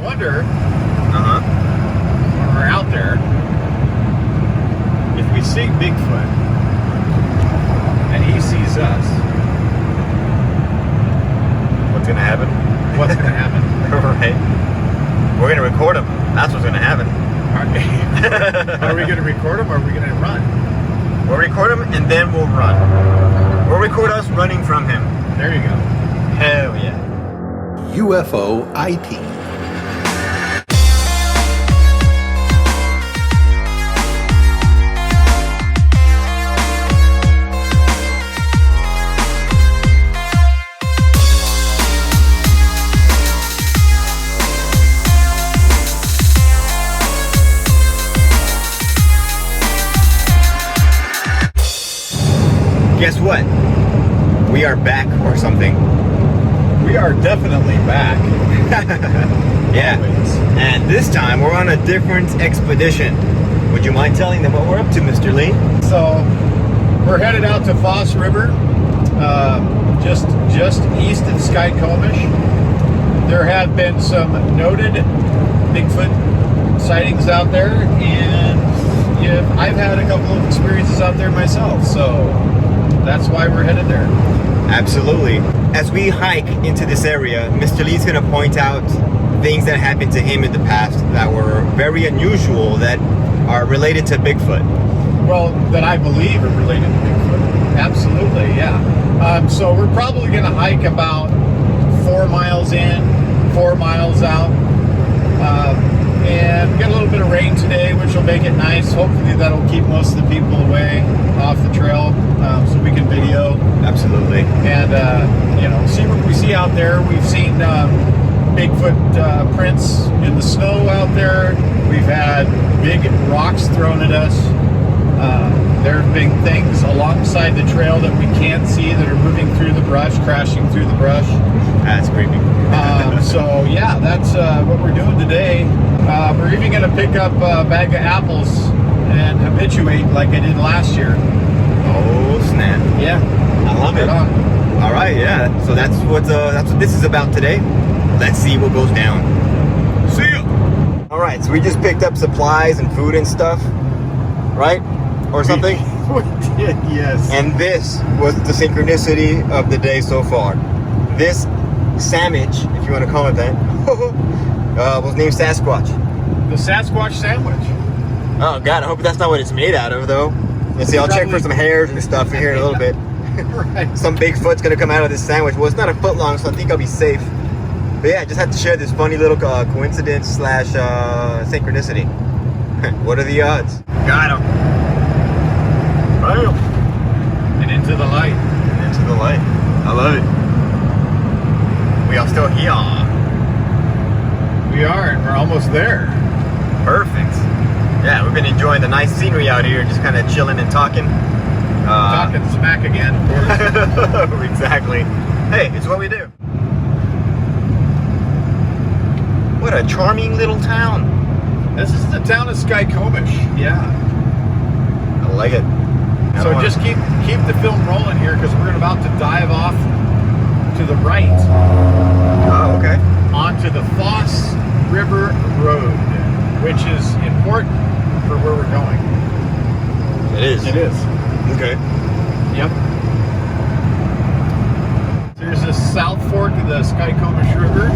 wonder, when we're out there, if we see Bigfoot and he sees us, What's gonna happen? what's going to happen? Right. We're gonna record him. That's what's gonna happen. Are we going to record him or are we going to run? We'll record him and then we'll run. We'll record us running from him. There you go. Hell yeah. UFOiTEAM. Guess what? We are back or something. We are definitely back. Yeah. Always. And this time we're on a different expedition. Would you mind telling them what we're up to, Mr. Lee? So we're headed out to Foss River, just east of Skycomish. There have been some noted Bigfoot sightings out there, and I've had a couple of experiences out there myself, so that's why we're headed there. Absolutely. As we hike into this area, Mr. Lee's going to point out things that happened to him in the past that were very unusual that are related to Bigfoot. Well, that I believe are related to Bigfoot. Absolutely, yeah. So we're probably going to hike about 4 miles in, 4 miles out. And get a little bit of rain today, which will make it nice. Hopefully that'll keep most of the people away off the trail, so we can video. Absolutely. And, see what we see out there. We've seen Bigfoot prints in the snow out there. We've had big rocks thrown at us. There have been things alongside the trail that we can't see that are moving through the brush, crashing through the brush. That's creepy. So yeah, that's what we're doing today. We're even going to pick up a bag of apples and habituate like I did last year. Oh snap! Yeah, I love it. All right, yeah. So that's what this is about today. Let's see what goes down. See ya. All right, so we just picked up supplies and food and stuff, right, or something. We did, yes. And this was the synchronicity of the day so far. This sandwich, if you want to call it that, was named Sasquatch. The Sasquatch sandwich. Oh God, I hope that's not what it's made out of, though. Let's see. I'll check for some hairs and stuff here in a little bit. Right. Some Bigfoot's gonna come out of this sandwich. Well, it's not a foot long, so I think I'll be safe. But yeah, I just had to share this funny little coincidence slash synchronicity. What are the odds? Got him. Bam. And into the light. Into the light. I love it. We are still here. We are, and we're almost there. Perfect. Yeah, we've been enjoying the nice scenery out here, just kind of chilling and talking. Talking smack again, of course. Exactly. Hey, it's what we do. What a charming little town. This is the town of Skycomish. Yeah. I like it. So just keep the film rolling here because we're about to dive off to the right. Oh, okay. Onto the Foss River Road, which is important for where we're going. It is. It is. Okay. Yep. There's a south fork of the Skycomish River.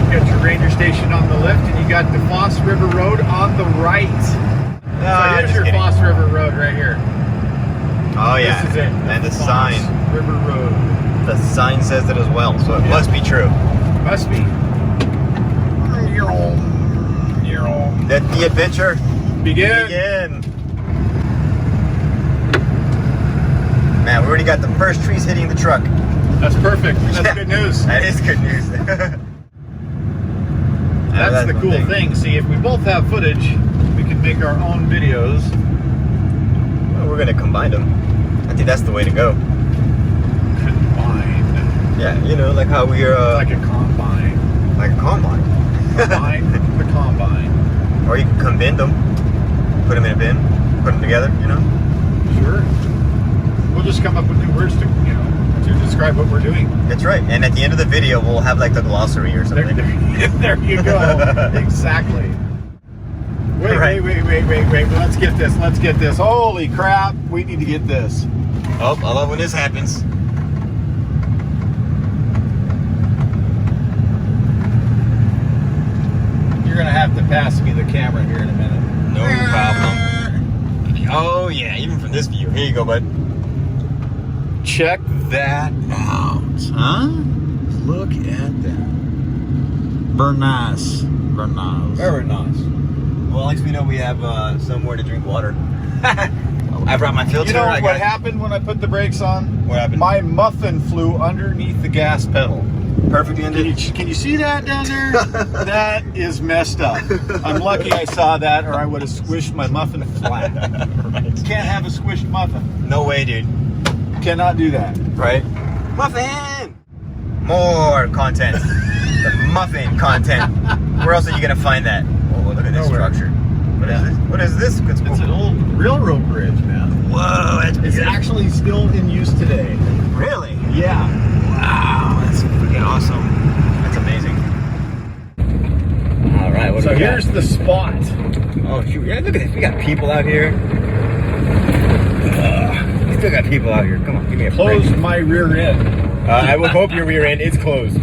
You got your ranger station on the left, and you got the Foss River Road on the right. So here's your Foss River Road right here. Oh yeah. This is it. And the Foss sign. River Road. The sign says it as well, so it must be true. Must be. Let the adventure Begin. begin. Man, we already got the first trees hitting the truck. That's perfect. That's good news. That is good news. That's the cool thing. See, if we both have footage, we can make our own videos. Well, we're gonna combine them. I think that's the way to go. Combine. Yeah, you know, like how we are. Like a combine. Like a combine. Combine the combine. Or you can combine them, put them in a bin, put them together. You know. Sure. We'll just come up with new words to, to describe what we're doing. That's right. And at the end of the video, we'll have like the glossary or something. There you go. Exactly. Wait. Let's get this. Holy crap. We need to get this. Oh, I love when this happens. You're going to have to pass me the camera here in a minute. No problem. Oh, yeah. Even from this view. Here you go, bud. Check that out. Huh? Look at that. Very nice. Very nice. Very nice. Well, at least we know we have somewhere to drink water. I brought my filter. You know what happened when I put the brakes on? What happened? My muffin flew underneath the gas pedal. Perfectly under. Can you see that down there? That is messed up. I'm lucky I saw that, or I would have squished my muffin flat. Right. Can't have a squished muffin. No way, dude. Cannot do that. Right? Muffin! More content. The muffin content. Where else are you going to find that? Oh, look at this structure. What is this? What is this? It's an old railroad bridge, man. Whoa, that's It's actually still in use today. Really? Yeah. Wow, that's freaking awesome. That's amazing. All right, what do So we got? here's the spot. Oh, shoot. Yeah, look at this. We got people out here. We still got people out here. Come on, give me a break. Closed my rear end. I will hope your rear end is closed.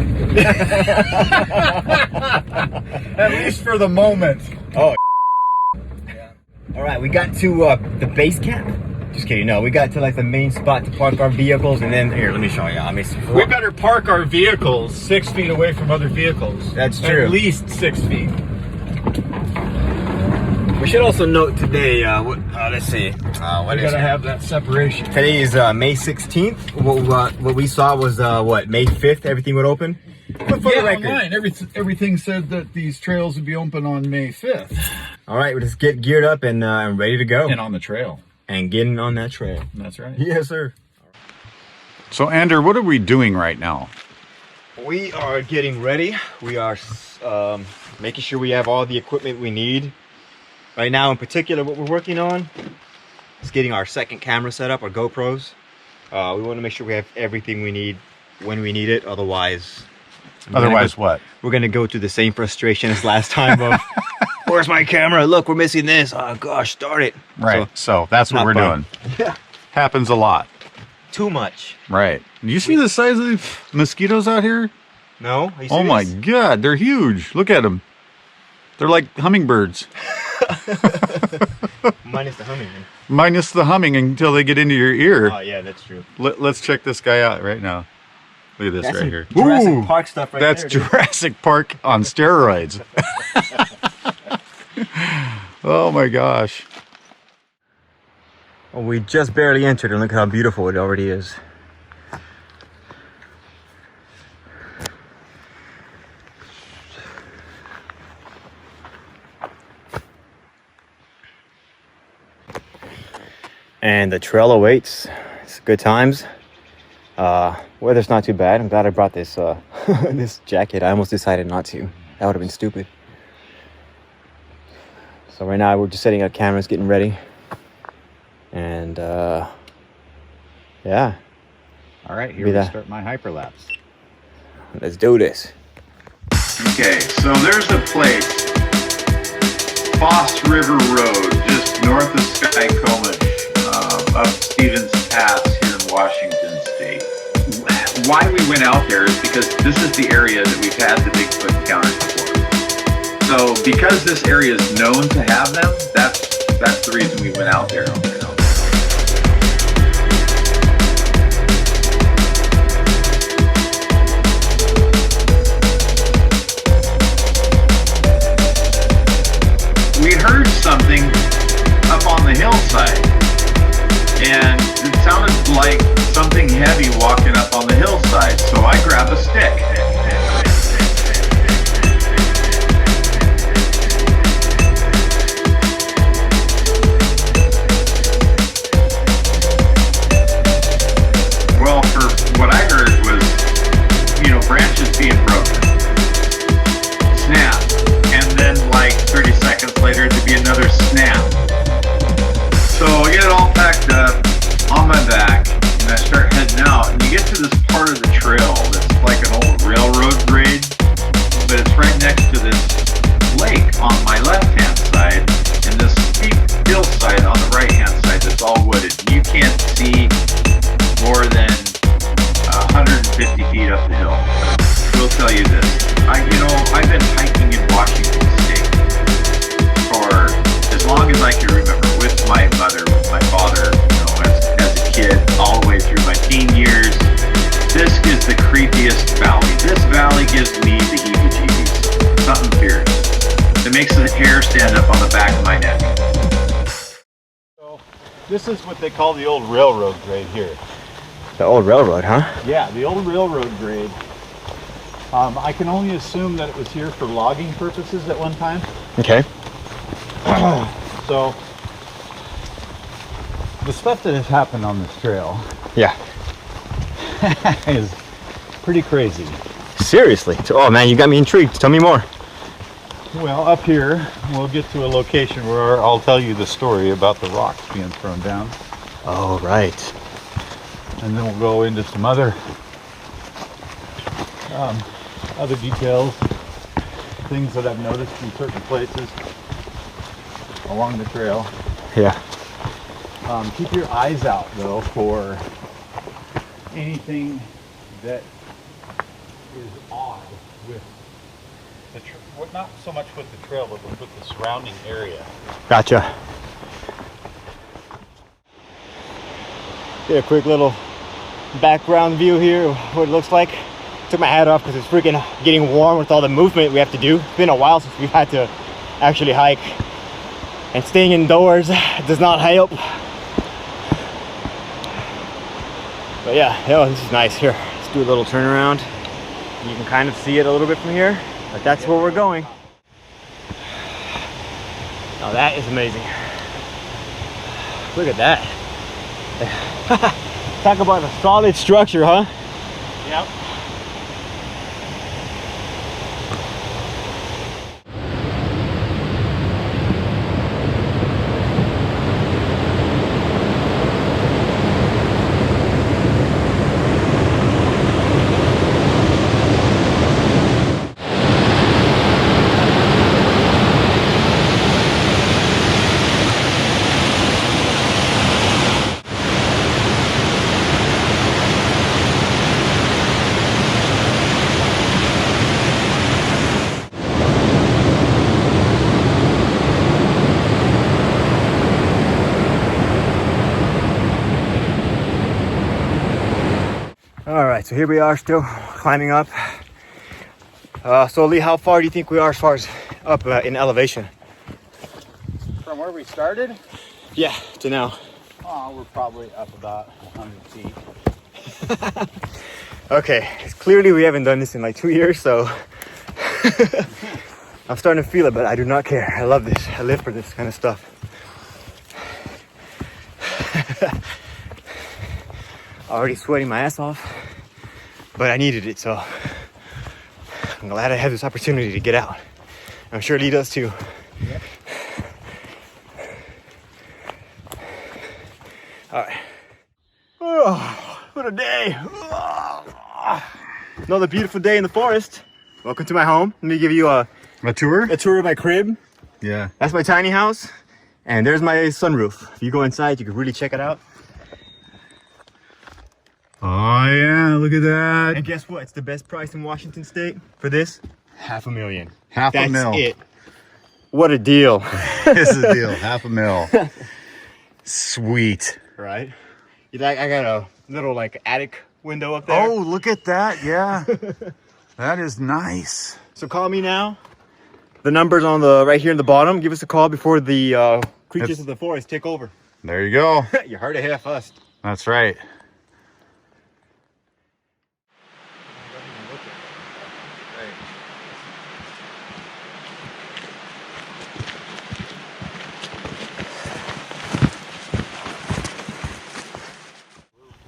At least for the moment. Oh. All right, we got to the base camp. Just kidding. No, we got to like the main spot to park our vehicles, and then here, let me show you. We better park our vehicles 6 feet away from other vehicles. That's true. At least 6 feet. We should also note today. Let's see. We gotta have that separation. Today is May 16th. What we saw was May 5th. Everything would open. But for the record, online, everything said that these trails would be open on May 5th. all right, we'll just get geared up and ready to go. And on the trail. And getting on that trail. That's right. Yes, sir. So, Ander, what are we doing right now? We are getting ready. We are making sure we have all the equipment we need. Right now, in particular, what we're working on is getting our second camera set up, our GoPros. We want to make sure we have everything we need when we need it. Otherwise, What? we're going to go through the same frustration as last time of, where's my camera? Look, we're missing this. Oh, gosh, darn it. Right. So that's what we're doing. Yeah. Happens a lot. Too much. Right. Do you see the size of the mosquitoes out here? No? Are you Oh my serious? God, they're huge. Look at them. They're like hummingbirds. Minus the humming. Minus the humming until they get into your ear. Oh, yeah, that's true. Let's check this guy out right now. Look at this That's right some here. Jurassic Ooh, Park stuff right that's there, dude. Jurassic Park on steroids. Oh my gosh. Well, we just barely entered and look how beautiful it already is. And the trail awaits. It's good times. Weather's not too bad. I'm glad I brought this this jacket. I almost decided not to. That would have been stupid. So right now we're just setting up cameras, getting ready. And yeah. All right, here Be we that. start my hyperlapse. Let's do this. Okay, so there's a place, Foss River Road, just north of Skycomish, up Stevens Pass here in Washington State. Why we went out there is because this is the area that we've had the Bigfoot encounters before. So because this area is known to have them, that's the reason we went out there. We heard something up on the hillside, and it sounded like something heavy walking up on the hillside, so I grabbed a stick. tell you this. I've been hiking in Washington State for as long as I can remember, with my mother, with my father, as a kid, all the way through my teen years. This is the creepiest valley. This valley gives me the heebie-jeebies. Something fierce. It makes the hair stand up on the back of my neck. So this is what they call the old railroad grade here. The old railroad, huh? Yeah, the old railroad grade. I can only assume that it was here for logging purposes at one time. Okay. So the stuff that has happened on this trail Yeah. is pretty crazy. Seriously? Oh man, you got me intrigued. Tell me more. Well, up here we'll get to a location where I'll tell you the story about the rocks being thrown down, Oh, right. and then we'll go into some other details, things that I've noticed in certain places along the trail. Yeah. Keep your eyes out though for anything that is odd with the not so much with the trail, but with the surrounding area. Gotcha. Get a quick little background view here of what it looks like. Took my hat off because it's freaking getting warm with all the movement we have to do. It's been a while since we've had to actually hike, and staying indoors does not help. But yeah, this is nice. Here, let's do a little turnaround. You can kind of see it a little bit from here, but that's where we're going. Now that is amazing. Look at that. Talk about a solid structure, huh? Yep. All right, so here we are still climbing up. So Lee, how far do you think we are as far as up in elevation? From where we started, Yeah, to now. we're probably up about 100 feet. Okay, clearly we haven't done this in like 2 years, so I'm starting to feel it, but I do not care. I love this. I live for this kind of stuff. Already sweating my ass off, but I needed it, so I'm glad I have this opportunity to get out. I'm sure Lee does too. Yep. All right. Oh, what a day. Oh. Another beautiful day in the forest. Welcome to my home. Let me give you a tour? a tour of my crib. Yeah. That's my tiny house, and there's my sunroof. If you go inside, you can really check it out. Oh yeah, look at that. And guess what? It's the best price in Washington State for this. $500,000. Half a That's mil. it. What a deal. This is the deal. $500,000. Sweet. Right? You like, I got a little like attic window up there. Oh, look at that. Yeah. That is nice. So call me now. The number's on the right here in the bottom. Give us a call before the creatures of the forest take over. There you go. You heard it here first. That's right.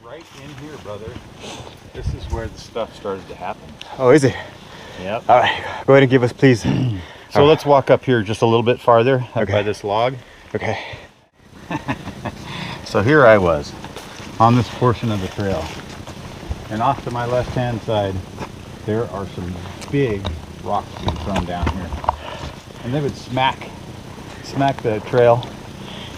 Right in here, brother. This is where the stuff started to happen. Oh, is it? Yep. All right. Go ahead and give us, please. So let's walk up here just a little bit farther, up Okay. by this log. Okay. So here I was on this portion of the trail, and off to my left hand side there are some big rocks being thrown down here, and they would smack the trail,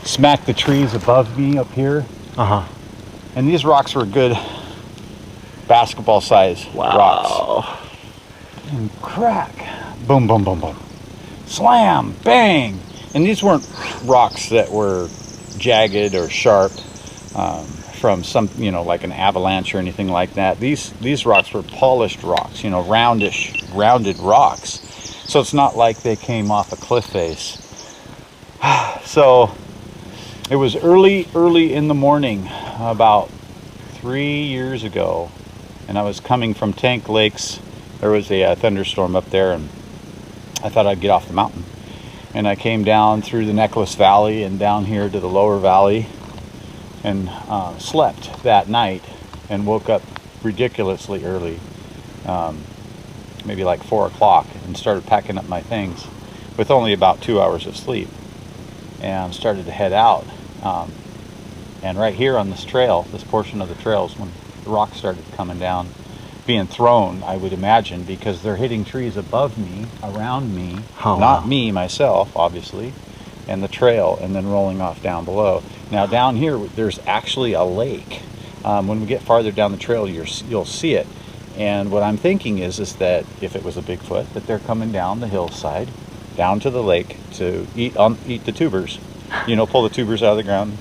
smack the trees above me up here, and these rocks were good basketball size rocks. and crack, boom, boom, boom, boom, slam, bang. And these weren't rocks that were jagged or sharp from some, you know, like an avalanche or anything like that. These rocks were polished rocks, you know, rounded rocks. So it's not like they came off a cliff face. So it was early in the morning, about 3 years ago, and I was coming from Tank Lakes. There was a thunderstorm up there, and I thought I'd get off the mountain. And I came down through the Necklace Valley and down here to the lower valley, and slept that night and woke up ridiculously early, maybe like 4 o'clock, and started packing up my things with only about 2 hours of sleep, and started to head out. And right here on this trail, this portion of the trails, when the rocks started coming down, being thrown, I would imagine, because they're hitting trees above me, around me, not me, myself, obviously, and the trail, and then rolling off down below. Now down here, there's actually a lake. When we get farther down the trail, you'll see it. And what I'm thinking is that if it was a Bigfoot, that they're coming down the hillside, down to the lake to eat the tubers. You know, pull the tubers out of the ground,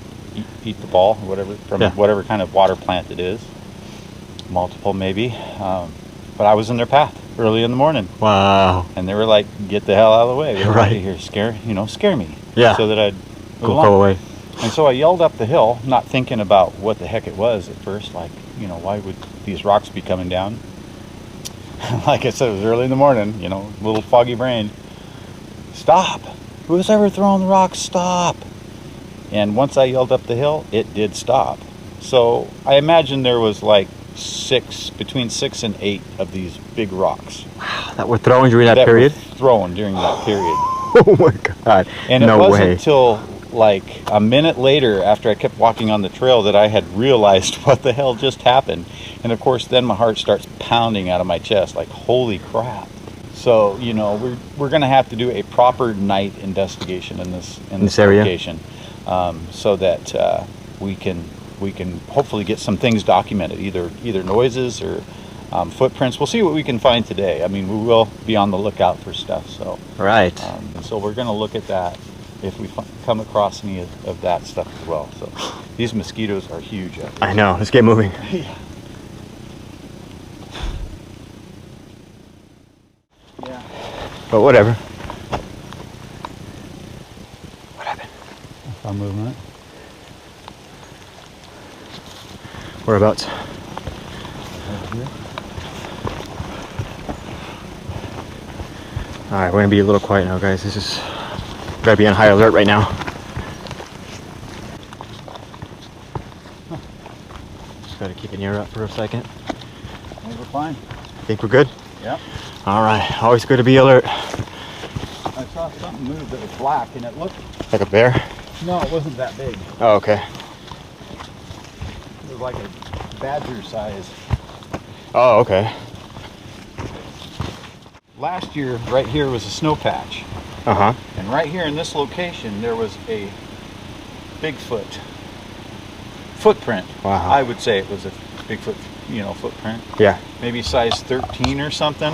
eat the ball, whatever, from whatever kind of water plant it is. Multiple maybe. But I was in their path early in the morning. Wow. And they were like, get the hell out of the way. They were right here, scare me. Yeah. So that I'd go away. And so I yelled up the hill, not thinking about what the heck it was at first. Like, you know, why would these rocks be coming down? Like I said, it was early in the morning, you know, a little foggy brain. Stop! Who's ever throwing the rocks? Stop! And once I yelled up the hill, it did stop. So I imagine there was like between 6 and 8 of these big rocks. Wow, that were thrown during that period? Thrown during that period. Oh my God. And it wasn't until like a minute later, after I kept walking on the trail, that I had realized what the hell just happened. And of course, then my heart starts pounding out of my chest, like, holy crap. So, you know, we're going to have to do a proper night investigation in this area, location, so that we can hopefully get some things documented, either noises or footprints. We'll see what we can find today. I mean, we will be on the lookout for stuff. So right. So we're going to look at that if we come across any of that stuff as well. So these mosquitoes are huge. I know. Let's get moving. Yeah. Yeah. But whatever. What happened? I saw movement. Whereabouts? Alright, we're gonna be a little quiet now, guys. This is gotta be on high alert right now. Just gotta keep an ear up for a second. We're fine. Think we're good? Yep. Alright, always good to be alert. I saw something move that was black, and it looked Like a bear? No, it wasn't that big. Oh, okay. It was like a badger size. Oh, okay. Last year, right here was a snow patch. Uh-huh. And right here in this location, there was a Bigfoot footprint. Wow. I would say it was a Bigfoot, footprint. Yeah. Maybe size 13 or something.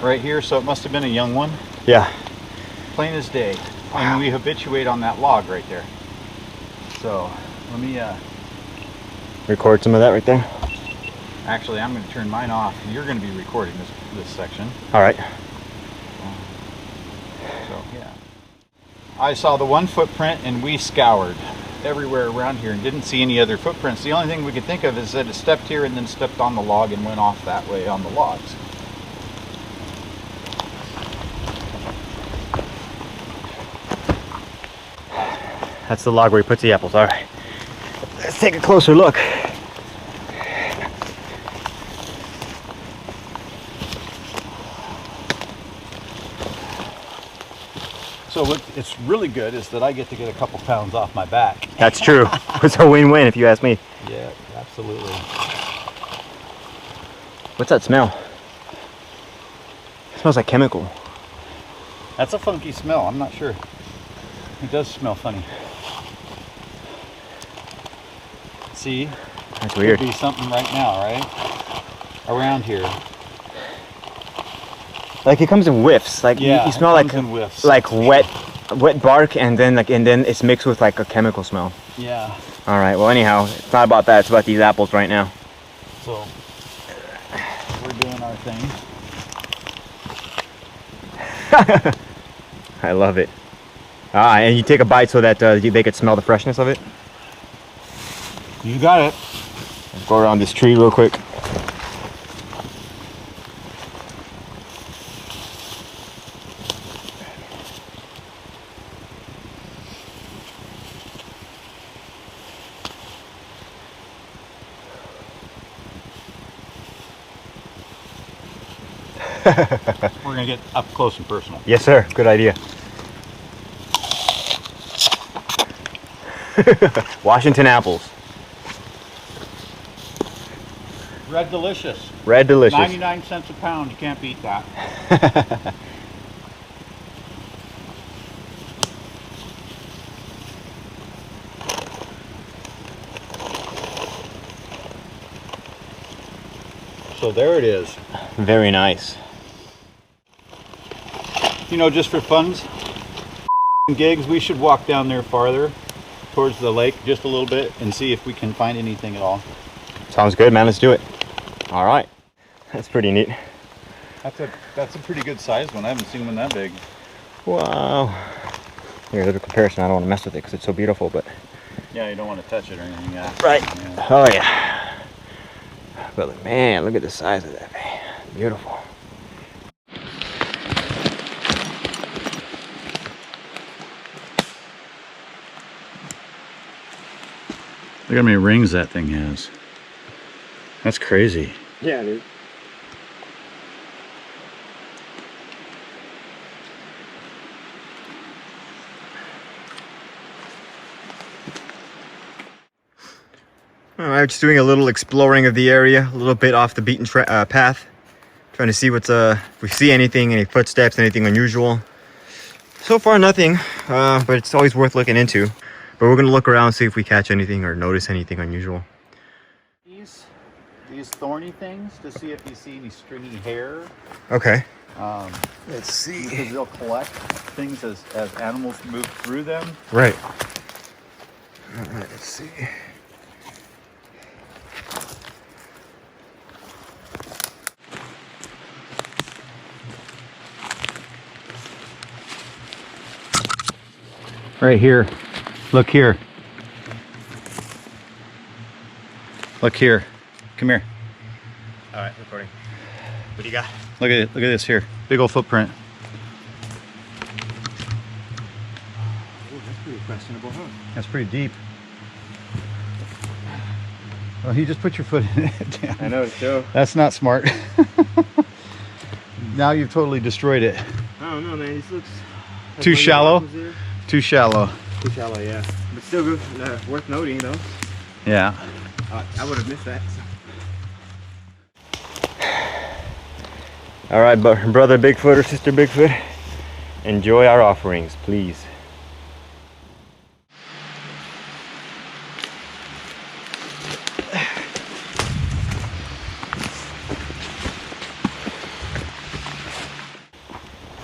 Right here, so it must have been a young one. Yeah. Plain as day. And we habituate on that log right there. So, let me, record some of that right there. actually, I'm going to turn mine off. You're going to be recording this section. All right. So, yeah. I saw the one footprint, and we scoured everywhere around here and didn't see any other footprints. The only thing we could think of is that it stepped here and then stepped on the log and went off that way on the logs. That's the log where he puts the apples. All right. Let's take a closer look. So what's really good is that I get to get a couple pounds off my back. That's true. It's a win-win if you ask me. Yeah, absolutely. What's that smell? It smells like chemical. That's a funky smell. I'm not sure. It does smell funny. See? That's weird. Could be something right now, right? Around here. Like it comes in whiffs. Like Yeah, you smell it comes in whiffs. like wet bark, and then it's mixed with like a chemical smell. Yeah. All right. Well, anyhow, it's not about that. It's about these apples right now. So we're doing our thing. I love it. Ah, and you take a bite so that they could smell the freshness of it. You got it. Let's go around this tree real quick. We're gonna get up close and personal. Yes, sir. Good idea. Washington apples. Red Delicious. Red Delicious. 99 cents a pound. You can't beat that. So there it is. Very nice. You know, just for funds, gigs, we should walk down there farther towards the lake just a little bit and see if we can find anything at all. Sounds good, man. Let's do it. All right. That's pretty neat. That's a pretty good sized one. I haven't seen one that big. Wow. Here, a little comparison. I don't want to mess with it because it's so beautiful, but... Yeah, you don't want to touch it or anything. Yeah. Right. Yeah. Oh, yeah. But, man, look at the size of that thing. Beautiful. Look how many rings that thing has. That's crazy. Yeah, dude. Alright, just doing a little exploring of the area, a little bit off the beaten path. Trying to see what's, if we see anything, any footsteps, anything unusual. So far, nothing, but it's always worth looking into. But we're gonna look around, see if we catch anything or notice anything unusual. These thorny things to see if you see any stringy hair. Okay. Let's see. Because they'll collect things as animals move through them. Right. Alright, let's see. Right here. Look here. Look here. Come here. Alright, recording. What do you got? Look at it. Look at this here. Big old footprint. Oh, that's pretty questionable, huh? That's pretty deep. Well, you just put your foot in it. Damn. I know, Joe. That's not smart. Now you've totally destroyed it. I don't know, man. This looks... Too shallow? Too shallow. Too shallow, yeah. But still good, worth noting, though. Yeah. I would have missed that. All right, brother Bigfoot or sister Bigfoot, enjoy our offerings, please.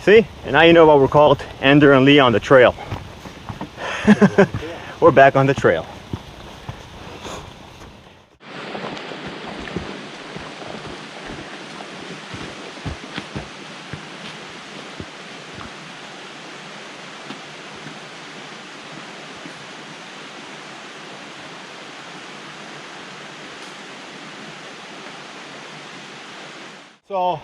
See, and now you know why we're called Ender and Lee on the trail. We're back on the trail. So,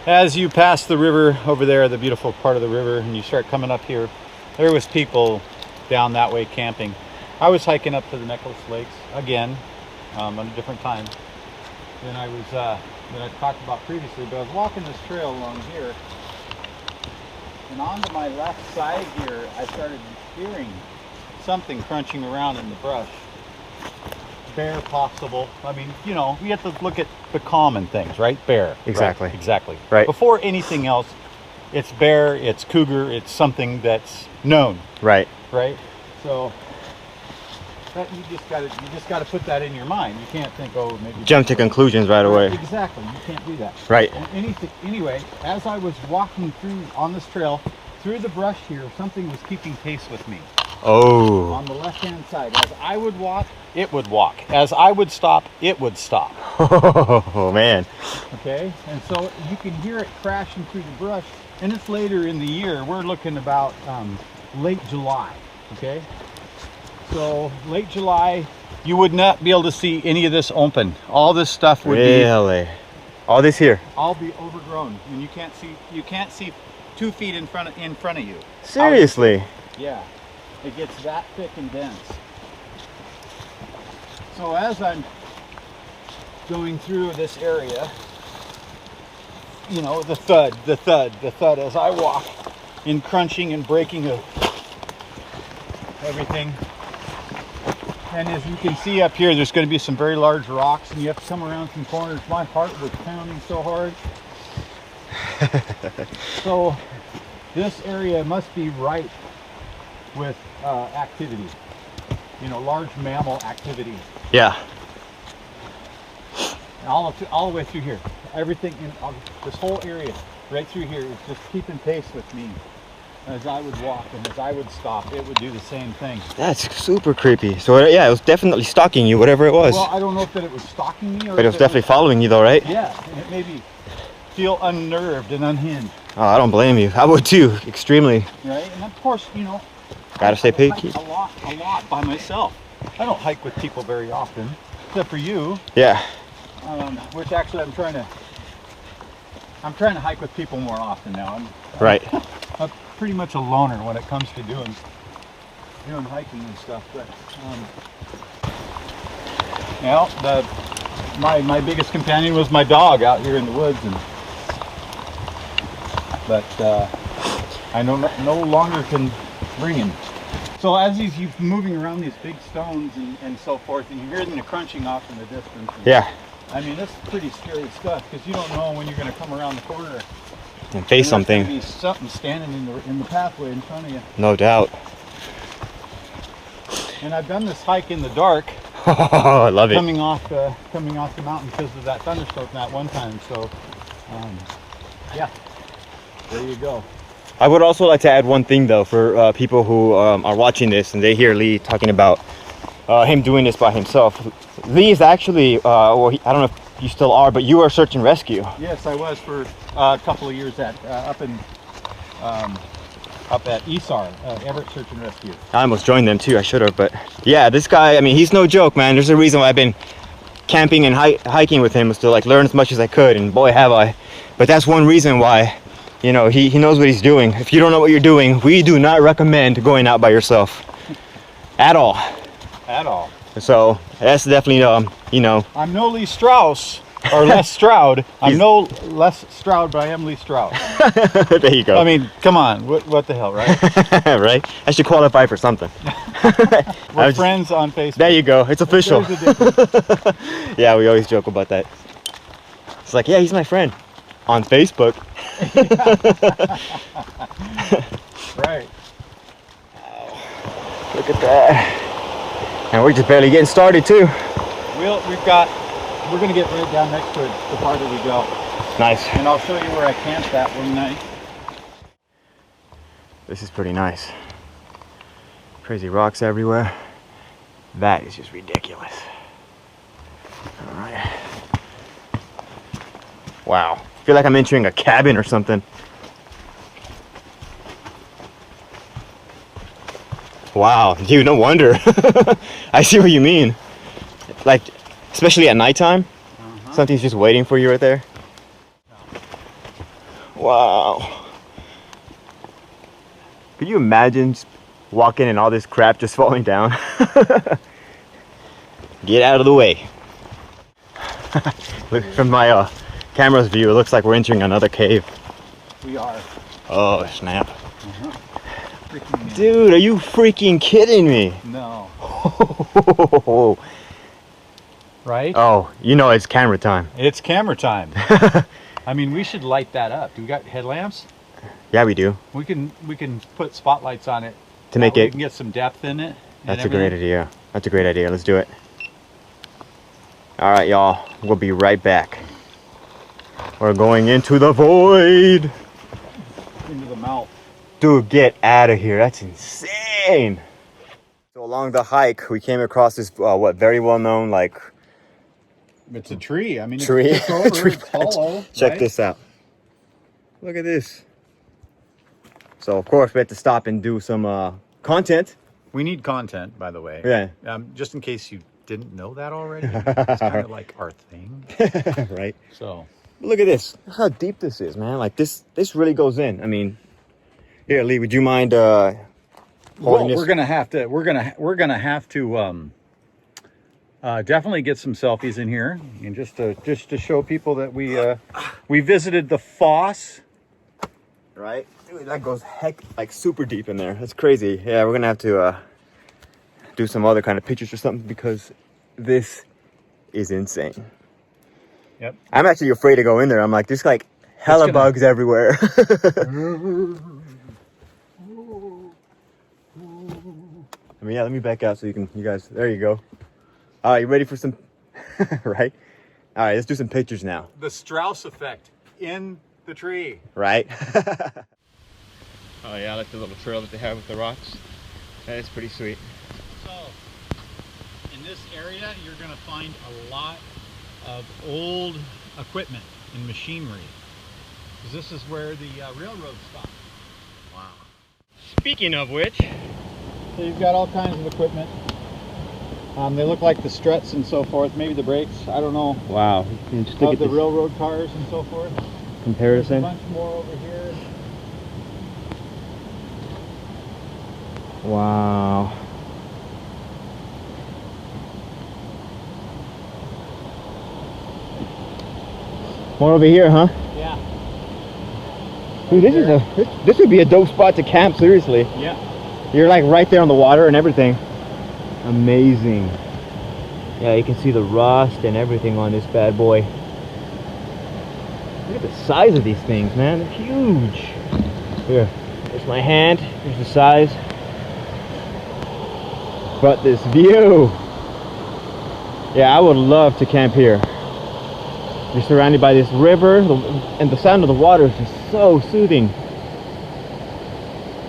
as you pass the river over there, the beautiful part of the river, and you start coming up here, there was people down that way camping. I was hiking up to the Necklace Lakes again, on a different time than I talked about previously, but I was walking this trail along here, and onto my left side here, I started hearing something crunching around in the brush. Bear possible. I mean, you know, we have to look at the common things, right? Bear. Exactly. Right? Exactly. Right. Before anything else, it's bear, it's cougar, it's something that's known. Right. Right? So you just gotta put that in your mind. You can't think, oh, maybe Jump to conclusions right away. Exactly, you can't do that. Right. And anyway, as I was walking through on this trail, through the brush here, something was keeping pace with me. Oh. On the left-hand side, as I would walk, it would walk. As I would stop, it would stop. Oh man. Okay, and so you can hear it crashing through the brush, and it's later in the year. We're looking about late July. Okay, so late July, you would not be able to see any of this open. All this stuff would Really? All this here? all be overgrown, and you can't see 2 feet in front of you. Seriously? Yeah, it gets that thick and dense. So as I'm going through this area, you know, the thud as I walk in crunching and breaking of everything. And as you can see up here, there's going to be some very large rocks, and you have to come around some corners. My heart was pounding so hard. So this area must be ripe with activity, you know, large mammal activity. Yeah. All the way through here. Everything in this whole area, right through here, is just keeping pace with me. As I would walk and as I would stop, it would do the same thing. That's super creepy. So yeah, it was definitely stalking you, whatever it was. Well, I don't know if that it was stalking me or But it was definitely following you though, right? Yeah, and it made me feel unnerved and unhinged. Oh, I don't blame you. I would too, extremely. Right, and of course, you know, Gotta stay picky. I hike a lot by myself. I don't hike with people very often, except for you. Yeah. Which actually I'm trying to hike with people more often now. Right. I'm pretty much a loner when it comes to doing hiking and stuff. But my biggest companion was my dog out here in the woods, but I no longer can bring him. So as he's moving around these big stones and so forth, and you're hearing the crunching off in the distance. Yeah. I mean, this is pretty scary stuff because you don't know when you're going to come around the corner And face and there's something. gonna be something standing in the pathway in front of you. No doubt. And I've done this hike in the dark. Oh, I love it. Coming off the mountain because of that thunderstorm that one time. So, yeah, there you go. I would also like to add one thing though for people who are watching this and they hear Lee talking about him doing this by himself. Lee is actually, I don't know if you still are, but you are search and rescue. Yes, I was for a couple of years up at ESAR, Everett Search and Rescue. I almost joined them too. I should have, but yeah, this guy. I mean, he's no joke, man. There's a reason why I've been camping and hiking with him, was to like learn as much as I could, and boy, have I. But that's one reason why. You know, he knows what he's doing. If you don't know what you're doing, we do not recommend going out by yourself at all. At all. So that's definitely, you know. I'm no Lee Strauss, or Les Stroud. I'm no Les Stroud, but I am Lee Strauss. There you go. I mean, come on, what the hell, right? Right? I should qualify for something. We're friends on Facebook. There you go. It's official. There's a difference. Yeah, we always joke about that. It's like, yeah, he's my friend on Facebook. Right. Look at that. And we're just barely getting started too. We're gonna get right down next to it the farther we go. Nice. And I'll show you where I camped that one night. This is pretty nice. Crazy rocks everywhere. That is just ridiculous. All right. Wow. I feel like I'm entering a cabin or something. Wow, dude, no wonder. I see what you mean. Like, especially at nighttime, something's just waiting for you right there. Wow. Could you imagine walking and all this crap just falling down? Get out of the way. Look, from my camera's view, it looks like we're entering another cave. We are. Oh, snap. Dude, are you freaking kidding me? No. Right? Oh, you know it's camera time. It's camera time. I mean, we should light that up. Do we got headlamps? Yeah, we do. We can put spotlights on it To make we it... can get some depth in it. That's a great idea. That's a great idea. Let's do it. All right, y'all. We'll be right back. We're going into the void. Into the mouth. Dude, get out of here. That's insane. So along the hike, we came across this, very well-known, like... It's a tree. I mean, tree. it's over, Tree it's branch. hollow. Check right? this out. Look at this. So, of course, we had to stop and do some content. We need content, by the way. Yeah. Just in case you didn't know that already. It's kind of like our thing. Right? So... Look at this. Look how deep this is, man. Like, this really goes in. I mean... Here, Lee, would you mind holding this? We're gonna have to definitely get some selfies in here, and just to show people that we visited the Foss. Right? Dude, that goes like super deep in there. That's crazy. Yeah, we're gonna have to do some other kind of pictures or something because this is insane. Yep. I'm actually afraid to go in there. I'm like, there's like hella bugs everywhere. I mean, yeah, let me back out so you guys, there you go. All right, you ready for some, right? All right, let's do some pictures now. The Strauss effect in the tree. Right? Oh yeah, I like the little trail that they have with the rocks. That is pretty sweet. So, in this area, you're gonna find a lot of old equipment and machinery. Because this is where the railroad stopped. Wow. Speaking of which, So you've got all kinds of equipment. They look like the struts and so forth. Maybe the brakes. I don't know. wow, you can just look Of at the this railroad cars and so forth. There's a comparison. bunch more over here. Wow. More over here, huh? Yeah. Dude, this would be a dope spot to camp, seriously. Yeah. You're like right there on the water and everything. Amazing. Yeah, you can see the rust and everything on this bad boy. Look at the size of these things, man. They're huge. Here, there's my hand. Here's the size. But this view. Yeah, I would love to camp here. You're surrounded by this river, and the sound of the water is just so soothing.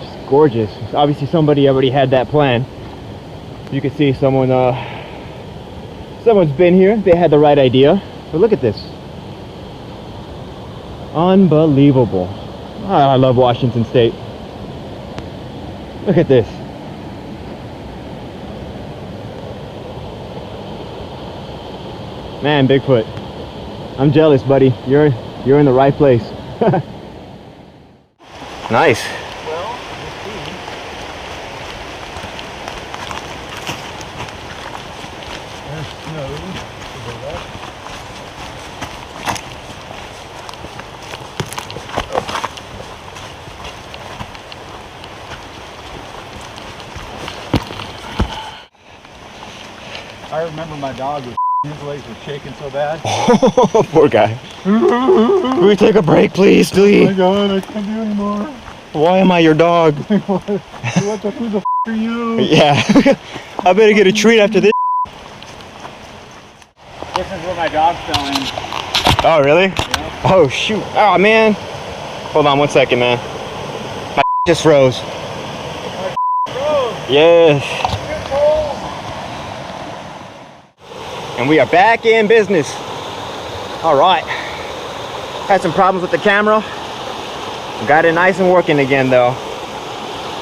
Just gorgeous. Obviously somebody already had that plan. You can see someone's been here. They had the right idea. But look at this. Unbelievable. Oh, I love Washington State. Look at this. Man, Bigfoot. I'm jealous, buddy. You're in the right place. Nice. Well, there's snow to the left. I remember my dog was his legs were shaking so bad. Poor guy. Can we take a break, please, Lee? Oh my God, I can't do anymore. Why am I your dog? Who the f are you? Yeah. I better get a treat after this. This is where my dog fell in. Oh, really? Yeah. Oh, shoot. Oh, man. Hold on one second, man. My just froze. Yes. And we are back in business. All right. Had some problems with the camera. Got it nice and working again, though.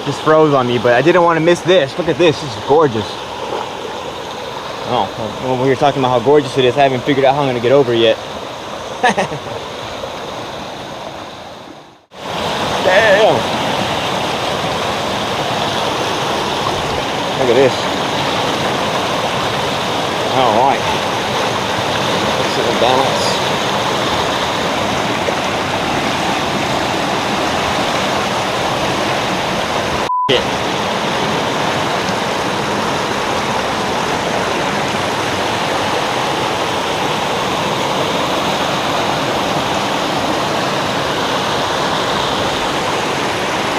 Just froze on me, but I didn't want to miss this. Look at this. This is gorgeous. Oh, well, when we were talking about how gorgeous it is, I haven't figured out how I'm going to get over it yet. Damn. Look at this. All right. Let's see the balance. Shit.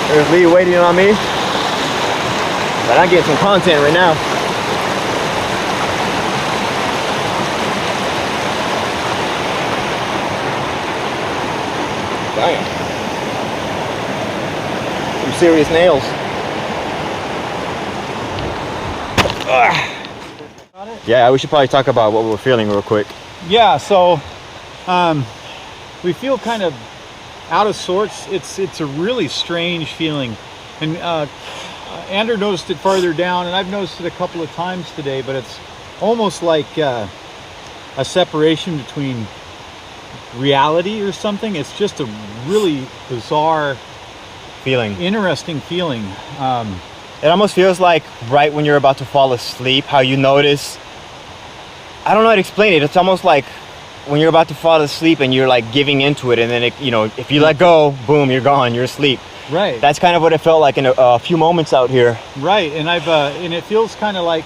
There's Lee waiting on me. But I'm getting some content right now. Damn. Some serious nails. Yeah, we should probably talk about what we're feeling real quick. Yeah, so we feel kind of out of sorts. It's a really strange feeling, and Andrew noticed it farther down, and I've noticed it a couple of times today, but it's almost like a separation between reality or something. It's just a really bizarre Feeling. interesting feeling. It almost feels like right when you're about to fall asleep, how you notice, I don't know how to explain it. It's almost like when you're about to fall asleep and you're like giving into it, and then it, you know, if you let go, boom, you're gone, you're asleep. Right. That's kind of what it felt like in a few moments out here. Right, and I've and it feels kind of like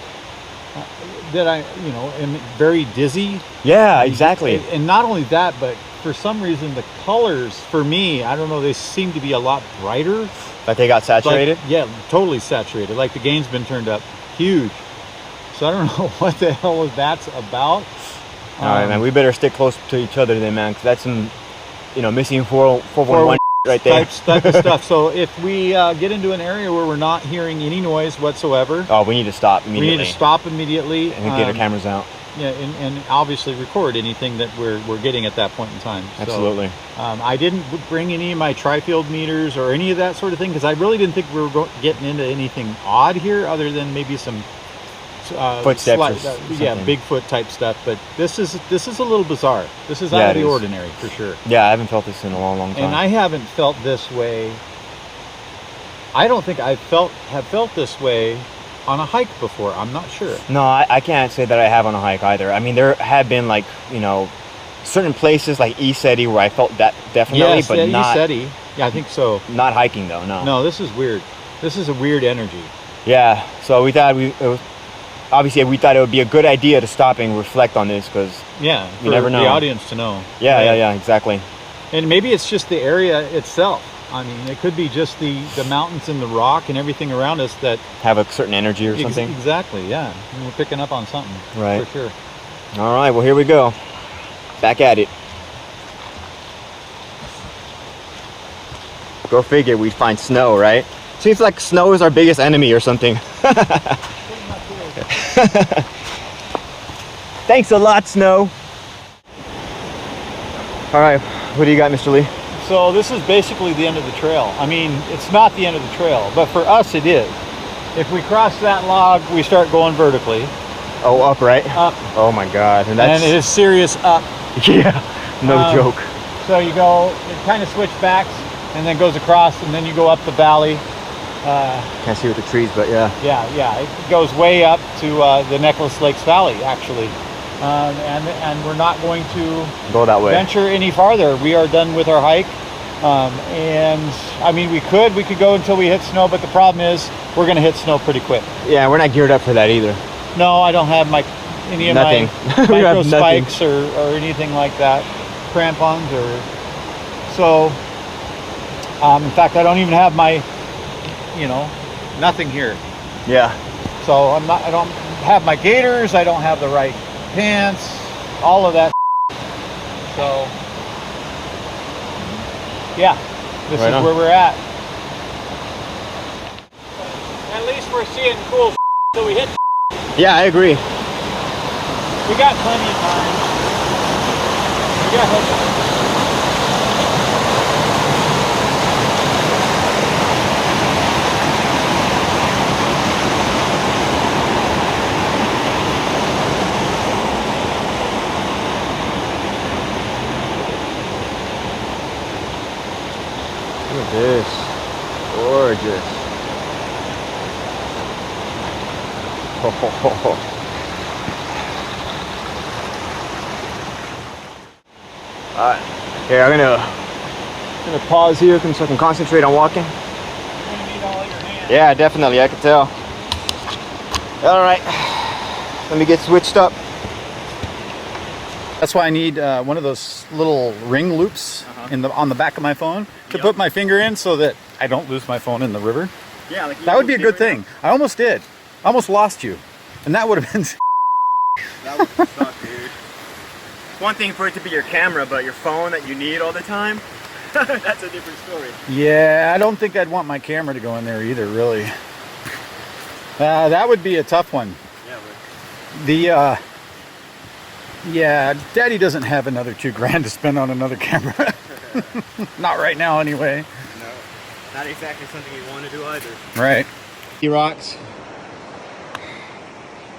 that I, you know, am very dizzy. Yeah, exactly. And not only that, but for some reason the colors for me, I don't know, they seem to be a lot brighter. Like they got saturated? Like, yeah, totally saturated. Like the gain's been turned up huge. So I don't know what the hell that's about. All right, man, we better stick close to each other then, man, because that's some, you know, missing 411 right there. Type of stuff. So if we get into an area where we're not hearing any noise whatsoever, Oh, we need to stop immediately. we need to stop immediately. And get our cameras out. Yeah, and obviously record anything that we're getting at that point in time. Absolutely. So, I didn't bring any of my tri-field meters or any of that sort of thing, because I really didn't think we were getting into anything odd here, other than maybe some Footsteps or something. yeah, Bigfoot type stuff. But this is a little bizarre. This is out of the ordinary for sure. Yeah, I haven't felt this in a long time. And I haven't felt this way. I don't think have felt this way on a hike before. I'm not sure. No, I can't say that I have on a hike either. I mean, there have been, like, you know, certain places like East Eddy where I felt that definitely, yes, but not. East Eddy. Yeah, I think so. Not hiking though. No. No, this is weird. This is a weird energy. Yeah. So we thought obviously we thought it would be a good idea to stop and reflect on this, because Yeah, you never know. The audience to know. Yeah, Right? yeah, exactly. And maybe it's just the area itself. I mean, it could be just the mountains and the rock and everything around us that Have a certain energy or something. Exactly, yeah. And we're picking up on something. Right. For sure. All right. Well, here we go. Back at it. Go figure. We find snow, right? Seems like snow is our biggest enemy or something. Thanks a lot, snow. All right. What do you got, Mr. Lee? So this is basically the end of the trail. I mean, it's not the end of the trail, but for us it is. If we cross that log, we start going vertically. Oh, up, right? Up. Oh my God. And that's And it is serious up. yeah, no joke. So you go, it kind of switchbacks and then goes across, and then you go up the valley. Can't see with the trees, but yeah. Yeah, it goes way up to the Necklace Lakes Valley, actually. And we're not going to Go that way. venture any farther. We are done with our hike. And I mean, we could go until we hit snow, but the problem is we're going to hit snow pretty quick. Yeah, we're not geared up for that either. No, I don't have any of Nothing. my We have micro nothing. spikes or anything like that, crampons so. In fact, I don't even have my, nothing here. Yeah. So I don't have my gaiters. I don't have the right pants. All of that. So yeah, this Right is on. where we're at. At least we're seeing cool so we hit. Yeah, I agree. We got plenty of time. We got Look at this. Gorgeous. Alright. Here, I'm gonna pause here so I can concentrate on walking. You're gonna need all your hands. Yeah, definitely, I can tell. Alright. Let me get switched up. That's why I need one of those little ring loops on the back of my phone to put my finger in so that I don't lose my phone in the river. Yeah, like That would be a good thing. I almost did. I almost lost you. And that would have been... That would suck, dude. It's one thing for it to be your camera, but your phone that you need all the time. That's a different story. Yeah, I don't think I'd want my camera to go in there either, really. That would be a tough one. Yeah, Yeah, Daddy doesn't have another $2,000 to spend on another camera. Not right now, anyway. no, not exactly something you want to do either. Right. Rocks.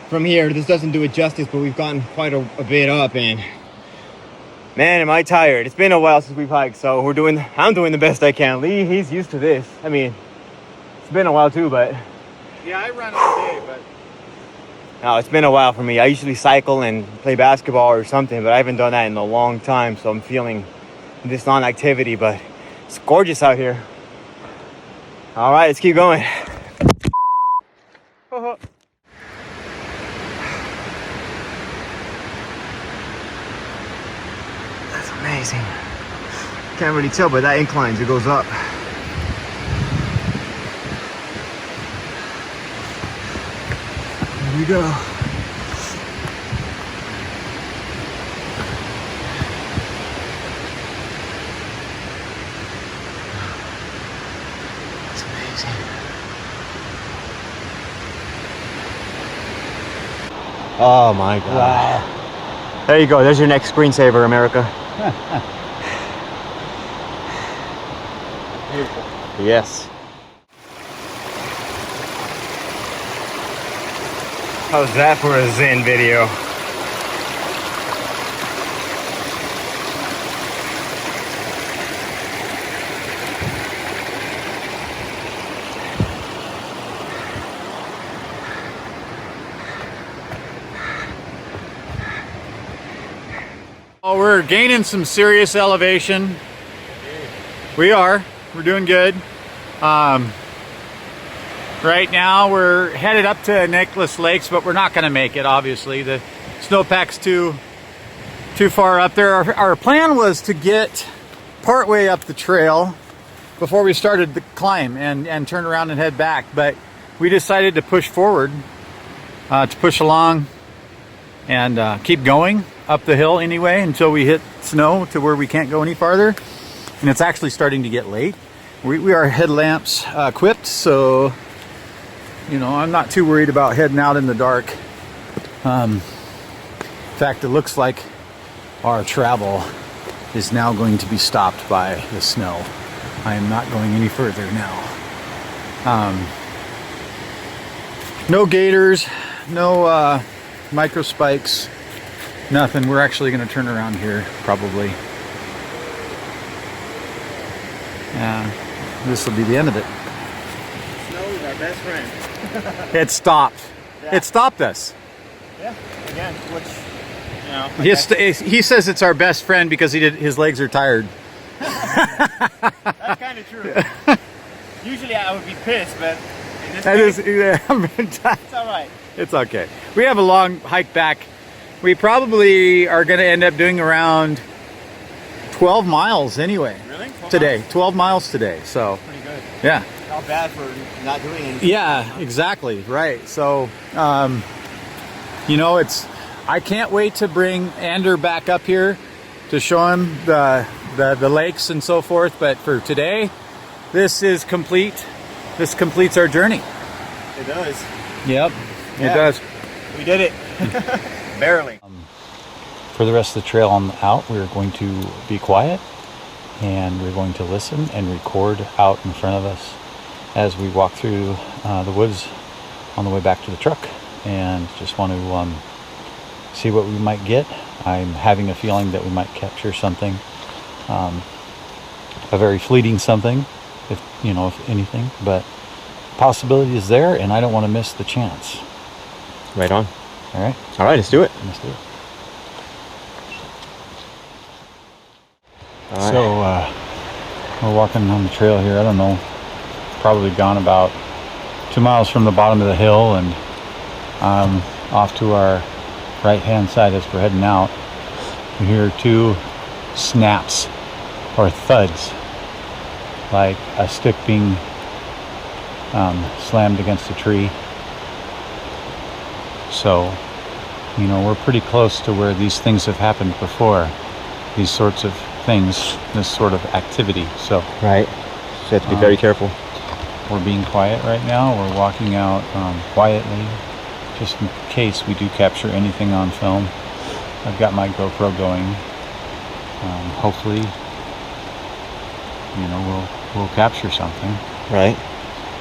From here, this doesn't do it justice, but we've gotten quite a bit up, and man, am I tired. It's been a while since we've hiked, so I'm doing the best I can. Lee, he's used to this. I mean, it's been a while too, but Yeah, I run all day, but no, it's been a while for me. I usually cycle and play basketball or something, but I haven't done that in a long time, so I'm feeling this non-activity, but it's gorgeous out here. All right, let's keep going. That's amazing. Can't really tell, but that inclines, it goes up. Here we go. It's amazing. Oh my God. Wow. There you go. There's your next screensaver, America. beautiful. Yes. How's that for a Zen video? Oh, we're gaining some serious elevation. We are. We're doing good. Right now we're headed up to Nicholas Lakes, but we're not going to make it, obviously. The snowpack's too far up there. Our plan was to get partway up the trail before we started the climb and turn around and head back, but we decided to push forward, to push along and keep going up the hill anyway until we hit snow to where we can't go any farther. And it's actually starting to get late. We are headlamps equipped, so you know, I'm not too worried about heading out in the dark. In fact, it looks like our travel is now going to be stopped by the snow. I am not going any further now. No gators, no micro spikes, nothing. We're actually going to turn around here probably. This will be the end of it. Snow is our best friend. It stopped. Yeah. It stopped us. Yeah, again, which, you know. He says it's our best friend because his legs are tired. That's kind of true. Usually I would be pissed, but in this That case, is, yeah, it's all right. it's okay. We have a long hike back. We probably are going to end up doing around 12 miles anyway. Really? Today. 12 miles today. So, Pretty good. yeah. Not bad for not doing anything. Yeah, exactly. Right. So, you know, I can't wait to bring Ander back up here to show him the lakes and so forth. But for today, this is complete. This completes our journey. It does. Yep, Yeah. it does. We did it. Barely. For the rest of the trail on out, we're going to be quiet and we're going to listen and record out in front of us as we walk through the woods on the way back to the truck, and just want to see what we might get. I'm having a feeling that we might capture something, a very fleeting something, if anything, but possibility is there, and I don't want to miss the chance. Right on. All right, All right, let's do it. let's do it. All right. So we're walking on the trail here. I don't know, probably gone about 2 miles from the bottom of the hill, and off to our right hand side as we're heading out. We hear two snaps or thuds, like a stick being slammed against a tree. So, we're pretty close to where these things have happened before. These sorts of things, this sort of activity. So Right. So you have to be very careful. we're being quiet right now. We're walking out quietly, just in case we do capture anything on film. I've got my GoPro going. Hopefully, you know, we'll capture something. Right.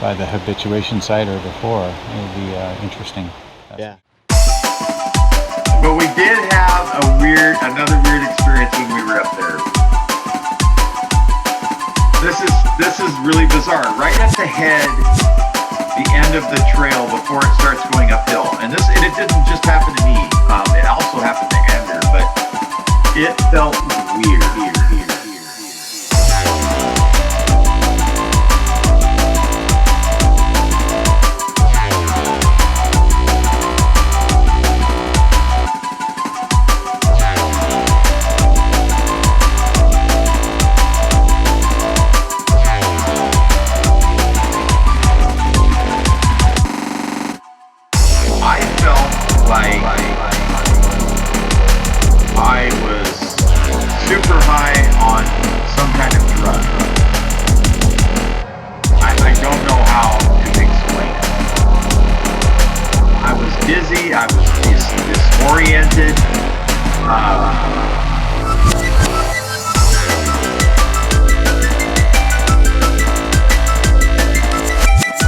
By the habituation site or before. It'll be interesting. Yeah. But we did have another weird experience when we were up there. This is really bizarre. Right at the end of the trail before it starts going uphill, and it didn't just happen to me. It also happened to Andrew, but it felt weird. I felt like I was super high on some kind of drug. I don't know how to explain it. I was dizzy, I was disoriented.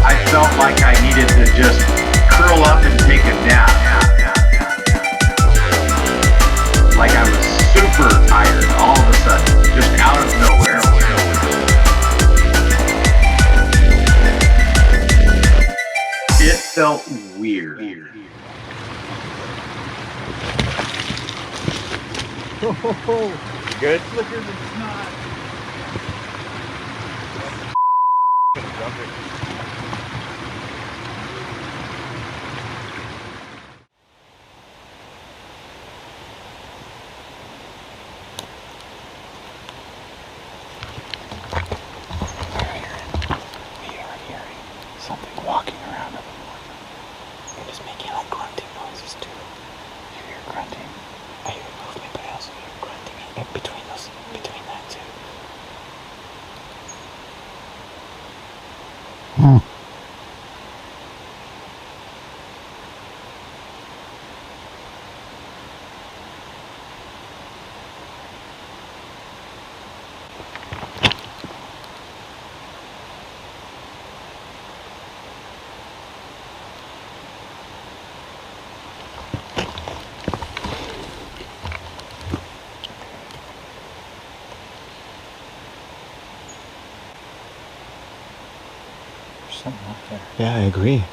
I felt like I needed to just curl up and take a nap. Like I was super tired all of a sudden, just out of nowhere. It felt weird. Good? Look at the snot. Something walking around up in one. It is making like grunting noises too. You hear grunting. I hear movement, but I also hear grunting in between that too. There's something up there. Yeah, I agree.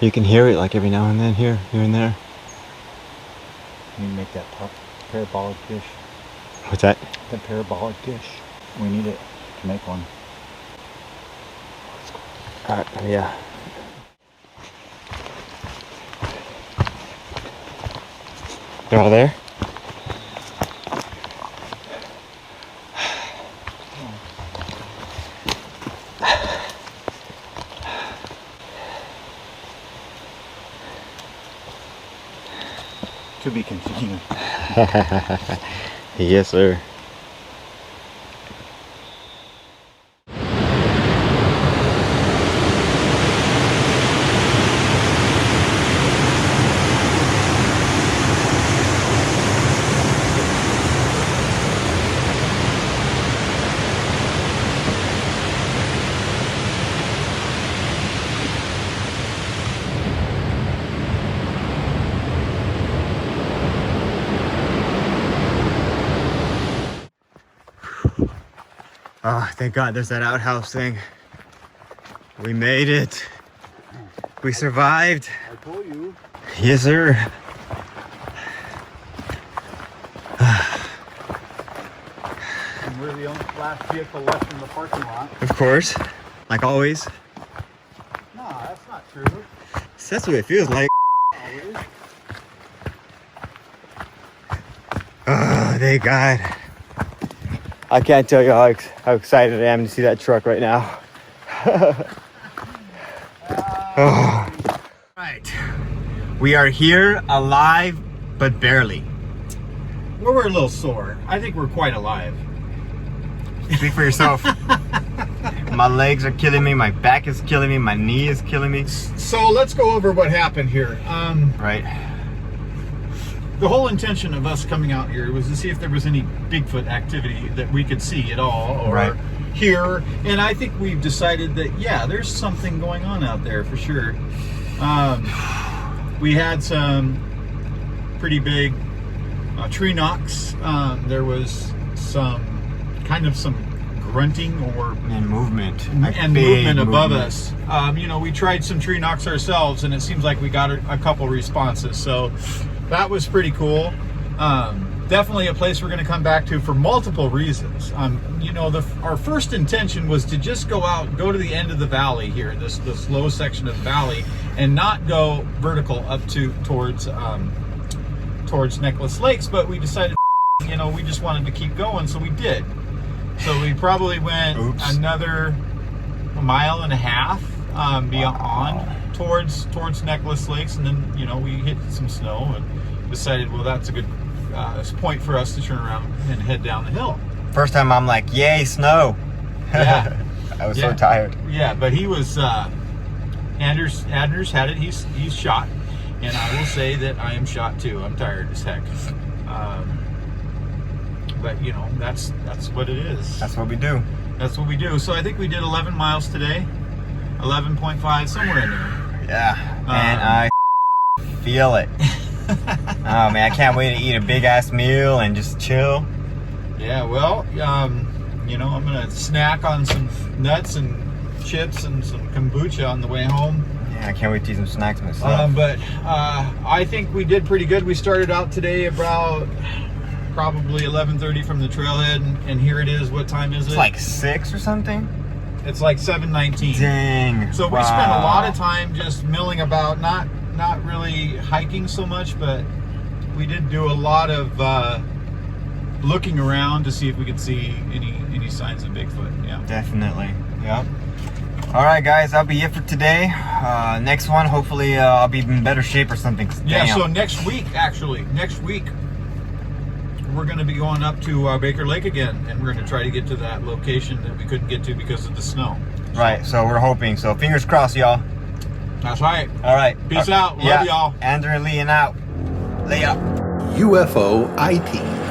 You can hear it like every now and then, here and there. You make that parabolic dish. What's that? The parabolic dish. We need it to make one. Yeah. They're all there? To be continued. Yes, sir. Oh, thank God there's that outhouse thing. We made it. We survived. I told you. Yes, sir. And we're the only last vehicle left in the parking lot. Of course. Like always. No, that's not true. That's what it feels like. Always. Oh, thank God. I can't tell you how excited I am to see that truck right now. Oh. Right. We are here alive, but barely. we're a little sore. I think we're quite alive. Speak for yourself. My legs are killing me. My back is killing me. My knee is killing me. So let's go over what happened here. Right. The whole intention of us coming out here was to see if there was any Bigfoot activity that we could see at all, or hear. And I think we've decided that, yeah, there's something going on out there for sure. We had some pretty big tree knocks. There was some grunting and movement above us. You know, we tried some tree knocks ourselves, and it seems like we got a couple responses. So that was pretty cool. Definitely a place we're going to come back to for multiple reasons. You know, our first intention was to just go to the end of the valley here, this low section of the valley, and not go vertical up towards Necklace Lakes. But we decided, you know, we just wanted to keep going, so we did. So we probably went another 1.5 miles beyond towards Necklace Lakes, and then, you know, we hit some snow and decided, well, that's a good point for us to turn around and head down the hill. First time I'm like, yay, snow. Yeah. I was so tired. Yeah, but he was Anders had it. He's shot, and I will say that I am shot too. I'm tired as heck. But you know, that's what it is. That's what we do. That's what we do. So I think we did 11 miles today, 11.5, somewhere in there. Yeah, and I feel it. Oh man, I can't wait to eat a big ass meal and just chill. Yeah, well, you know, I'm gonna snack on some nuts and chips and some kombucha on the way home. Yeah, I can't wait to eat some snacks myself. But I think we did pretty good. We started out today about probably 11:30 from the trailhead, and here it is. What time is it? It's like 6 or something. It's like 7:19. Dang. So we spent a lot of time just milling about, not really hiking so much, but we did do a lot of looking around to see if we could see any signs of Bigfoot. Yeah, definitely. Yep. All right, guys, that'll be it for today. Next one, hopefully, I'll be in better shape or something. Yeah. Damn. So next week, we're going to be going up to Baker Lake again, and we're going to try to get to that location that we couldn't get to because of the snow. Right. So we're hoping. So fingers crossed, y'all. That's right. All right. Peace out. Love y'all. Andrew and Lee and out. Lay up. UFOiTEAM.